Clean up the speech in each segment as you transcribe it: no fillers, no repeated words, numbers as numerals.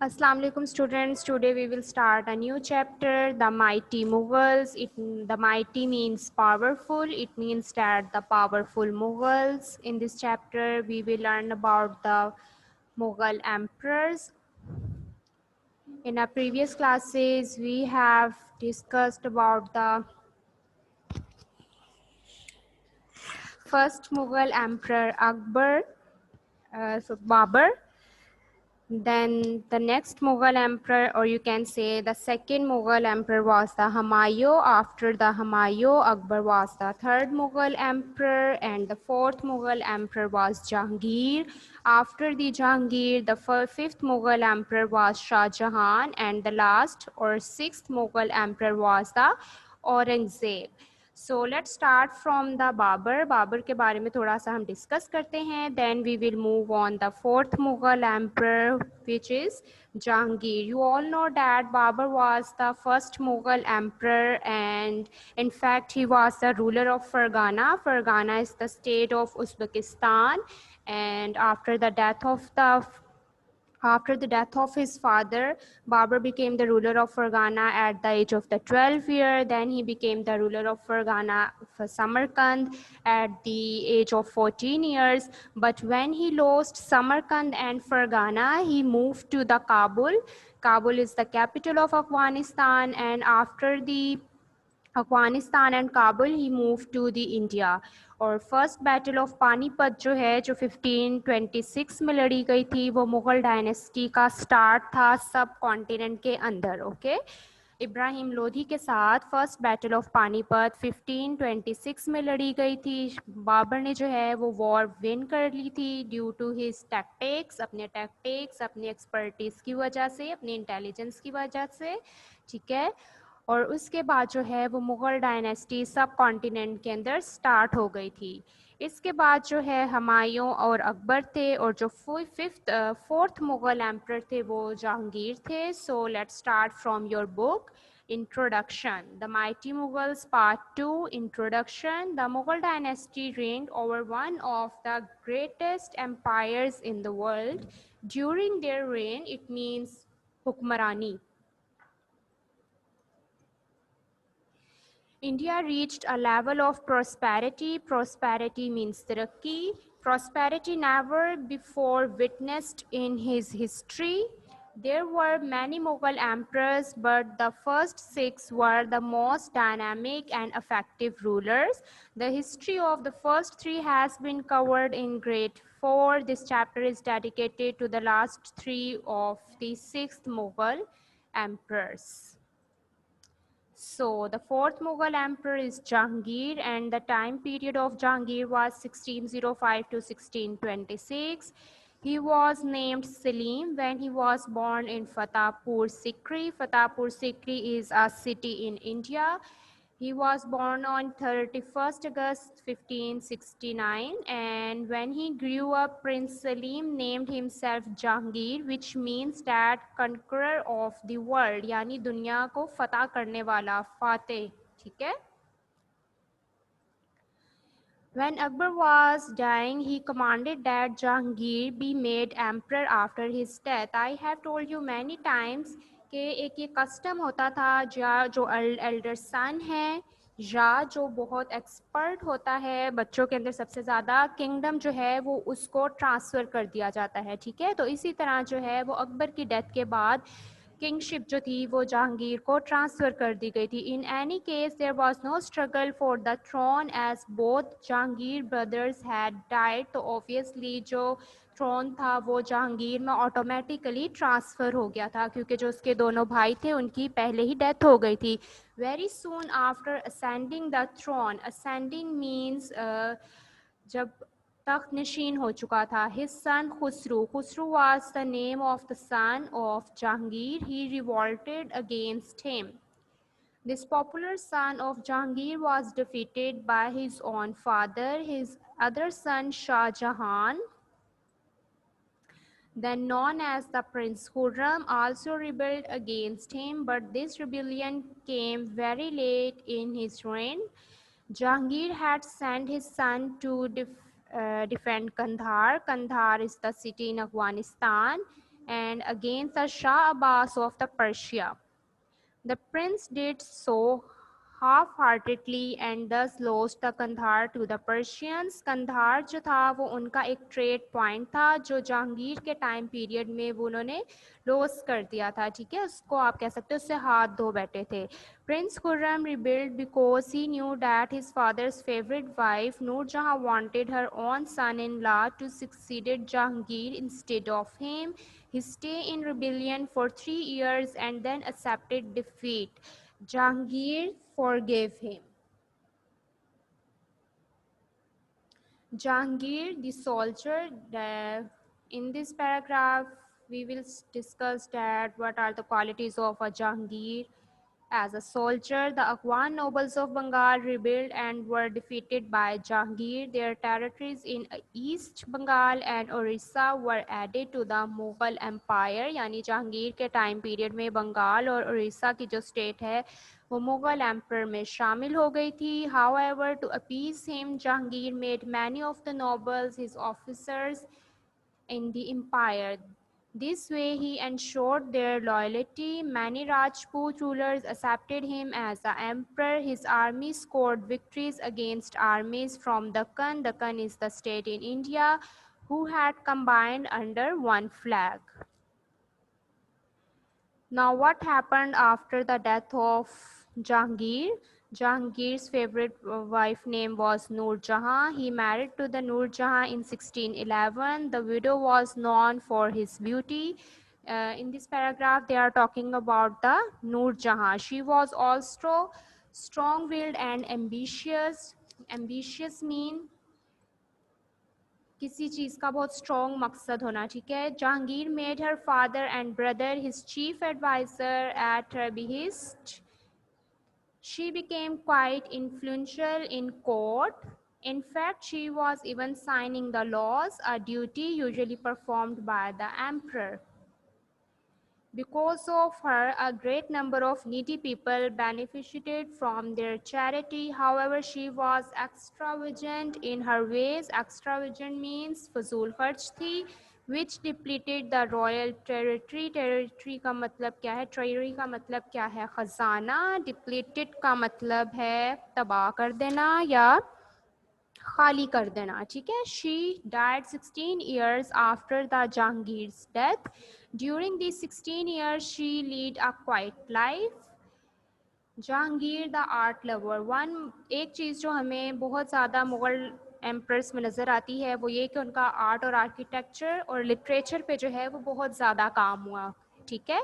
Assalamu alaikum students. Today we will start a new chapter, the mighty Mughals. The mighty means powerful. It means that the powerful Mughals. In this chapter we will learn about the Mughal emperors. In our previous classes we have discussed about the first Mughal emperor Akbar, Babur. Then the next Mughal emperor, or you can say the second Mughal emperor, was the Humayun. After the Humayun, Akbar was the third Mughal emperor, and the fourth Mughal emperor was Jahangir. After the Jahangir, the fifth Mughal emperor was Shah Jahan, and the last or sixth Mughal emperor was the Aurangzeb. So let's start from the Babar के बारे में थोड़ा सा हम discuss करते हैं. Then we will move on the fourth Mughal emperor which is Jahangir. You all know that Babar was the first Mughal emperor and in fact he was the ruler of Fergana is the state of Uzbekistan. And after the death of his father, Babur became the ruler of Fergana at the age of the 12 year. Then he became the ruler of Fergana for Samarkand at the age of 14 years. But when he lost Samarkand and Fergana, he moved to the Kabul. Kabul is the capital of Afghanistan, and after the Afghanistan and Kabul he move to the India. और first battle of Panipat जो है, जो 1526 में लड़ी गई थी, वो Mughal dynasty का स्टार्ट था सब कॉन्टिनेंट के अंदर. ओके, इब्राहिम लोधी के साथ फर्स्ट बैटल ऑफ पानीपत 1526 में लड़ी गई थी. बाबर ने जो है वो वॉर विन कर ली थी ड्यू टू हिज टैक्टिक्स, अपने एक्सपर्टीज़ की वजह से, अपने इंटेलिजेंस की वजह से. ठीक है, और उसके बाद जो है वो मुग़ल डायनेस्टी सब कॉन्टिनेंट के अंदर स्टार्ट हो गई थी. इसके बाद जो है हुमायूं और अकबर थे, और जो फोर्थ मुग़ल एम्पर थे वो जहांगीर थे. सो let's start from your book. Introduction. The Mighty Mughals Part 2. Introduction. The Mughal dynasty reigned over one of the greatest empires in the world. During their reign, it means Hukmarani. India reached a level of prosperity. Prosperity means taraqi. Prosperity never before witnessed in his history. There were many Mughal emperors, but the first six were the most dynamic and effective rulers. The history of the first three has been covered in grade 4. This chapter is dedicated to the last three of the sixth Mughal emperors. So the fourth Mughal emperor is Jahangir, and the time period of Jahangir was 1605 to 1626. He was named Selim when he was born in Fatehpur Sikri. Fatehpur Sikri is a city in India. He was born on 31st August 1569, and when he grew up, Prince Salim named himself Jahangir, which means that conqueror of the world, यानी दुनिया को फतह करने वाला, फातेह. ठीक है. When Akbar was dying, he commanded that Jahangir be made emperor after his death. I have told you many times कि एक ये कस्टम होता था जो एल्डर सन है या जो बहुत एक्सपर्ट होता है, बच्चों के अंदर सबसे ज़्यादा किंगडम जो है वो उसको ट्रांसफ़र कर दिया जाता है. ठीक है, तो इसी तरह जो है वो अकबर की डेथ के बाद किंगशिप जो थी वो जहांगीर को ट्रांसफ़र कर दी गई थी. In any case there was no struggle for the throne as both Jahangir brothers had died. तो ऑब्वियसली जो थ्रोन था वो जहांगीर में ऑटोमेटिकली ट्रांसफ़र हो गया था, क्योंकि जो उसके दोनों भाई थे उनकी पहले ही डेथ हो गई थी. Very soon after ascending the throne, ascending means जब तख्त नशीन हो चुका था, his son Khusru was the name of the son of Jahangir. He revolted against him. This popular son of Jahangir was defeated by his own father. His other son Shah Jahan, then known as the Prince Khurram, also rebelled against him, but this rebellion came very late in his reign. Jahangir had sent his son to defend Kandahar. Kandahar is the city in Afghanistan. and against the Shah Abbas of the Persia. The prince did so half-heartedly and thus lost the Kandahar to the Persians. Kandahar जो था वो उनका एक trade point था जो जहांगीर के time period में वो उन्होंने लॉस कर दिया था, ठीक है, उसको आप कह सकते हो उससे हाथ धो बैठे थे. Prince Khurram rebuilt because he knew that his father's favorite wife Noor Jahan wanted her own son-in-law to succeed Jahangir instead of him. He stayed in rebellion for 3 years and then accepted defeat. Jahangir forgave him. Jahangir, the soldier, in this paragraph, we will discuss that what are the qualities of a Jahangir. As a soldier, the Afghan nobles of Bengal rebelled and were defeated by Jahangir. Their territories in East Bengal and Orissa were added to the Mughal Empire. यानी जहांगीर के time period में बंगाल और उड़ीसा की जो state है वो Mughal emperor में शामिल हो गई थी. However, to appease him, Jahangir made many of the nobles his officers in the empire. This way he ensured their loyalty. Many Rajput rulers accepted him as the emperor. His army scored victories against armies from Deccan. Deccan is the state in India who had combined under one flag. Now, what happened after the death of Jahangir? Jahangir's favorite wife name was Noor Jahan. He married to the Noor Jahan in 1611. The widow was known for his beauty. In this paragraph, they are talking about the Noor Jahan. She was also strong-willed and ambitious. Ambitious mean किसी चीज़ का बहुत strong मकसद होना, ठीक है. Jahangir made her father and brother his chief adviser at her behest. She became quite influential in court. In fact, she was even signing the laws, a duty usually performed by the emperor. Because of her, a great number of needy people benefited from their charity. However, she was extravagant in her ways. Extravagant means फजूल खर्च थी, which depleted the royal territory. Territory का मतलब क्या है? Treasury का मतलब क्या है? खजाना. Depleted का मतलब है तबाह कर देना या खाली कर देना, ठीक है. She died 16 years after the Jahangir's death. During these 16 years, she led a quiet life. Jahangir the art lover. एक चीज़ जो हमें बहुत ज़्यादा मुग़ल एम्प्रस में नज़र आती है वो ये कि उनका आर्ट और आर्किटेक्चर और लिटरेचर पे जो है वो बहुत ज़्यादा काम हुआ, ठीक है.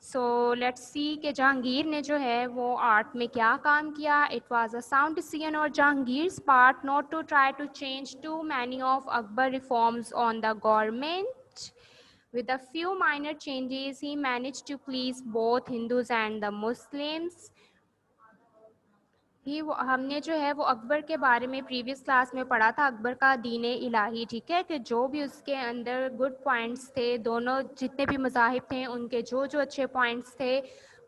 सो लेट्स सी कि जहांगीर ने जो है वो आर्ट में क्या काम किया. It was a sound decision और Jahangir's part not to try to change too many of Akbar reforms on the government. With a few minor changes, he managed to please both Hindus and the Muslims. हमने जो है वो अकबर के बारे में previous class में पढ़ा था, अकबर का दीन इलाही, ठीक है, कि जो भी उसके अंदर गुड पॉइंट्स थे, दोनों जितने भी मज़ाहिब थे उनके जो जो अच्छे पॉइंट्स थे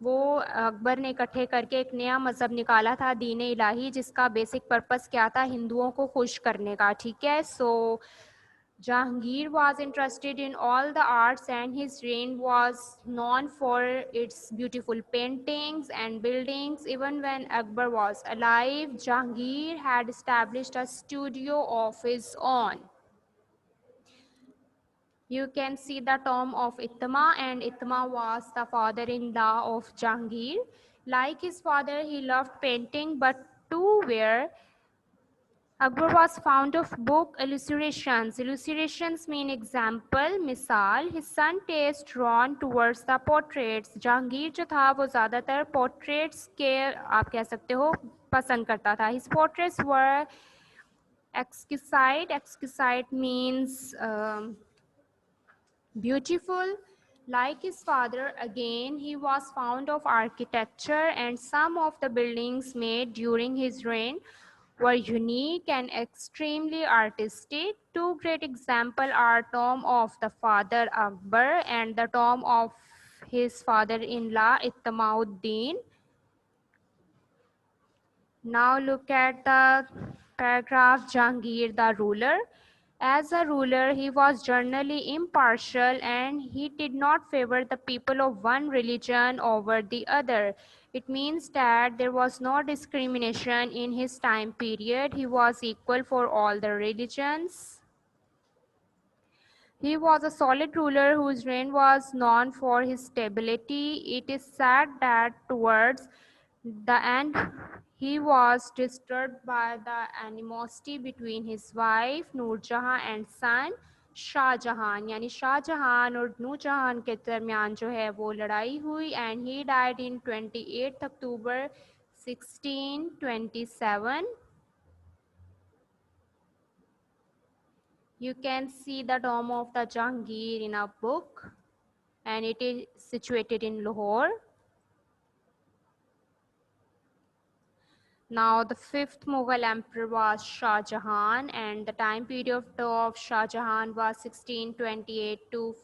वो अकबर ने इकट्ठे करके एक नया मज़हब निकाला था, दीन इलाही, जिसका बेसिक पर्पस क्या था? हिंदुओं को खुश करने का, ठीक है. सो Jahangir was interested in all the arts and his reign was known for its beautiful paintings and buildings. Even when Akbar was alive, Jahangir had established a studio of his own. You can see the tomb of Itma, and Itma was the father-in-law of Jahangir. Like his father, he loved painting, but too were Akbar was fond of book illustrations. Illustrations mean example, misal. His son taste drawn towards the portraits. Jahangir जो था वो ज़्यादातर portraits के आप कह सकते हो पसंद करता था. His portraits were exquisite. Exquisite means beautiful. Like his father, again, he was fond of architecture, and some of the buildings made during his reign were unique and extremely artistic. Two great examples are tomb of the father Akbar and the tomb of his father-in-law Ittamauddin. Now look at the paragraph Jahangir the ruler. As a ruler, he was generally impartial and he did not favor the people of one religion over the other. It means that there was no discrimination in his time period. He was equal for all the religions. He was a solid ruler whose reign was known for his stability. It is said that towards the end he was disturbed by the animosity between his wife Noor Jahan and son Shahjahan यानी शाहजहां और नूरजहां के दरमियान जो है वो लड़ाई हुई and he died in 28 October 1627. You can see the tomb of the Jahangir in a book and it is situated in Lahore. Now the fifth Mughal emperor was Shah Jahan and the time period of Shah Jahan was 1628 to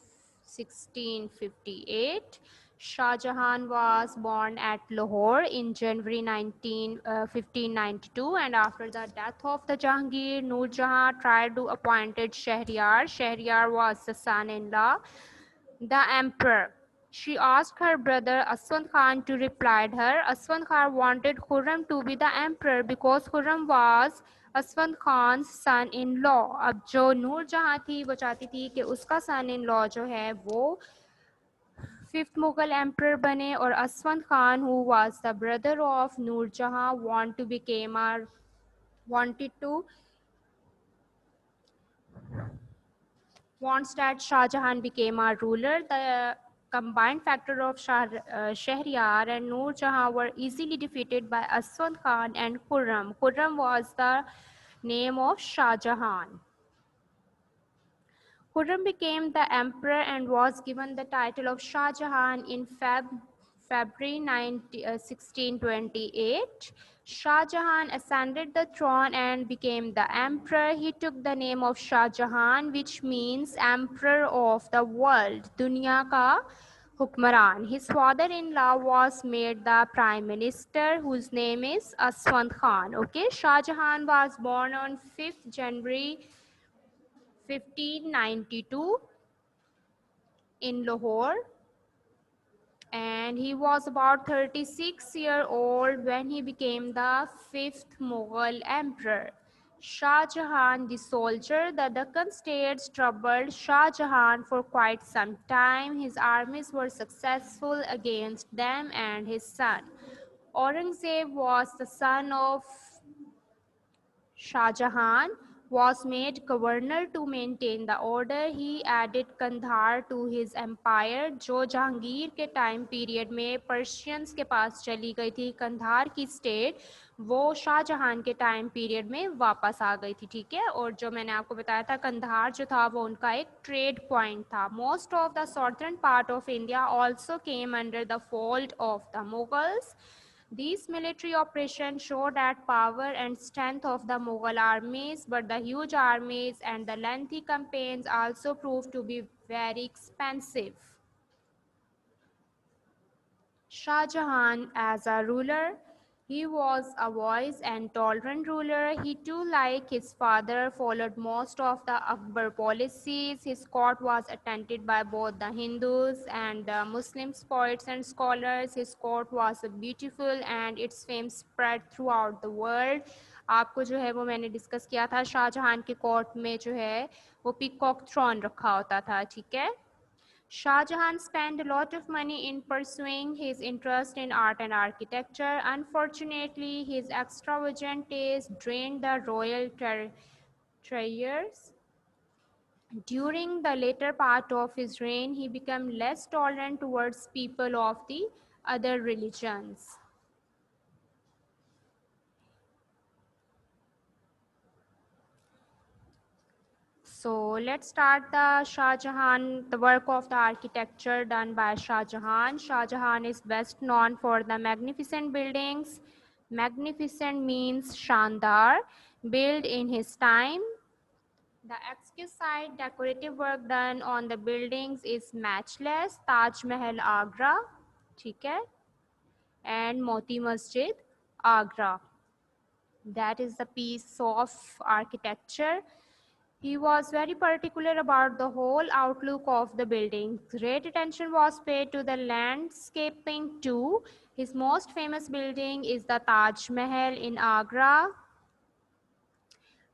1658. Shah Jahan was born at Lahore in January 1592 and after the death of the Jahangir, Noor Jahan tried to appoint Shahryar. Shahryar was the son-in-law the emperor. She asked her brother Aswan Khan to reply her. Aswan Khan wanted Khurram to be the emperor because Khurram was Aswan Khan's son-in-law. अब जो नूर जहाँ थी वो चाहती थी कि उसका son-in-law जो है वो fifth Mughal emperor बने और Aswan Khan who was the brother of Noor Jahan wanted to wants that Shah Jahan became a ruler. The combined factor of Shahryar and Noor Jahan were easily defeated by Aswan Khan and Khurram. Khurram was the name of Shah Jahan. Khurram became the emperor and was given the title of Shah Jahan in February 1628. Shah Jahan ascended the throne and became the emperor. He took the name of Shah Jahan, which means emperor of the world, Dunya ka Hukmaran. His father-in-law was made the prime minister, whose name is Aswant Khan. Okay, Shah Jahan was born on 5th January 1592 in Lahore and he was about 36 years old when he became the fifth Mughal emperor. Shah Jahan the soldier, the Deccan states troubled Shah Jahan for quite some time. His armies were successful against them and his son. Aurangzeb was the son of Shah Jahan was made governor to maintain the order. He added Kandahar to his empire, जो जहांगीर के time period में Persians के पास चली गई थी कंधार की state वो शाहजहां के टाइम पीरियड में वापस आ गई थी ठीक है और जो मैंने आपको बताया था कंधार जो था वो उनका एक ट्रेड पॉइंट था most of the southern part of India also came under the fold of the Mughals. These military operations showed at power and strength of the Mughal armies, but the huge armies and the lengthy campaigns also proved to be very expensive. Shah Jahan as a ruler, he was a wise and tolerant ruler. He too, like his father, followed most of the Akbar policies. His court was attended by both the Hindus and the Muslim poets and scholars. His court was beautiful and its fame spread throughout the world. आपको जो है वो मैंने discuss किया था शाहजहां के court में जो है वो पीकॉक थ्रोन रखा होता था ठीक है. Shah Jahan spent a lot of money in pursuing his interest in art and architecture. Unfortunately, his extravagant taste drained the royal treasures. During the later part of his reign, he became less tolerant towards people of the other religions. So let's start the work of the architecture done by Shah Jahan. Shah Jahan is best known for the magnificent buildings. Magnificent means Shandar, built in his time. The exquisite decorative work done on the buildings is matchless. Taj Mahal Agra, ठीक है, and Moti Masjid Agra. That is the piece of architecture. He was very particular about the whole outlook of the building. Great attention was paid to the landscaping too. His most famous building is the Taj Mahal in Agra,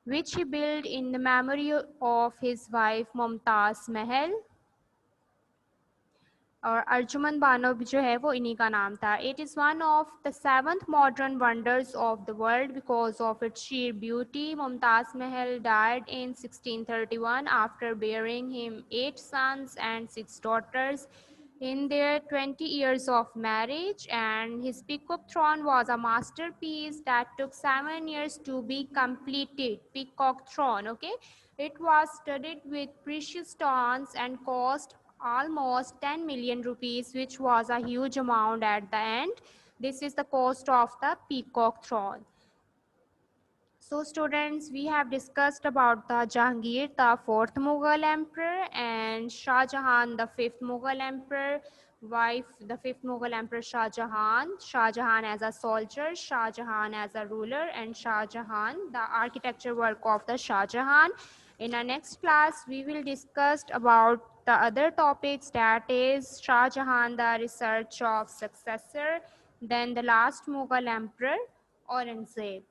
which he built in the memory of his wife Mumtaz Mahal. और अर्जुमन बानो जो है वो इन्हीं का नाम था. It is one of the seventh modern wonders of the world because of its sheer beauty. Mumtaz Mahal died in 1631 after bearing him 8 sons and 6 daughters in their 20 years of marriage, and his peacock throne was a masterpiece that took 7 years to be completed. Peacock throne, okay? It was studded with precious stones and cost almost 10 million rupees, which was a huge amount at the end. This is the cost of the peacock throne. So students, we have discussed about the Jahangir, the fourth Mughal emperor, and Shah Jahan, the fifth Mughal emperor, wife, the fifth Mughal emperor Shah Jahan, Shah Jahan as a soldier, Shah Jahan as a ruler, and Shah Jahan, the architecture work of the Shah Jahan. In our next class, we will discuss about the other topics, that is Shah Jahan, the research of successor, then the last Mughal emperor, Aurangzeb.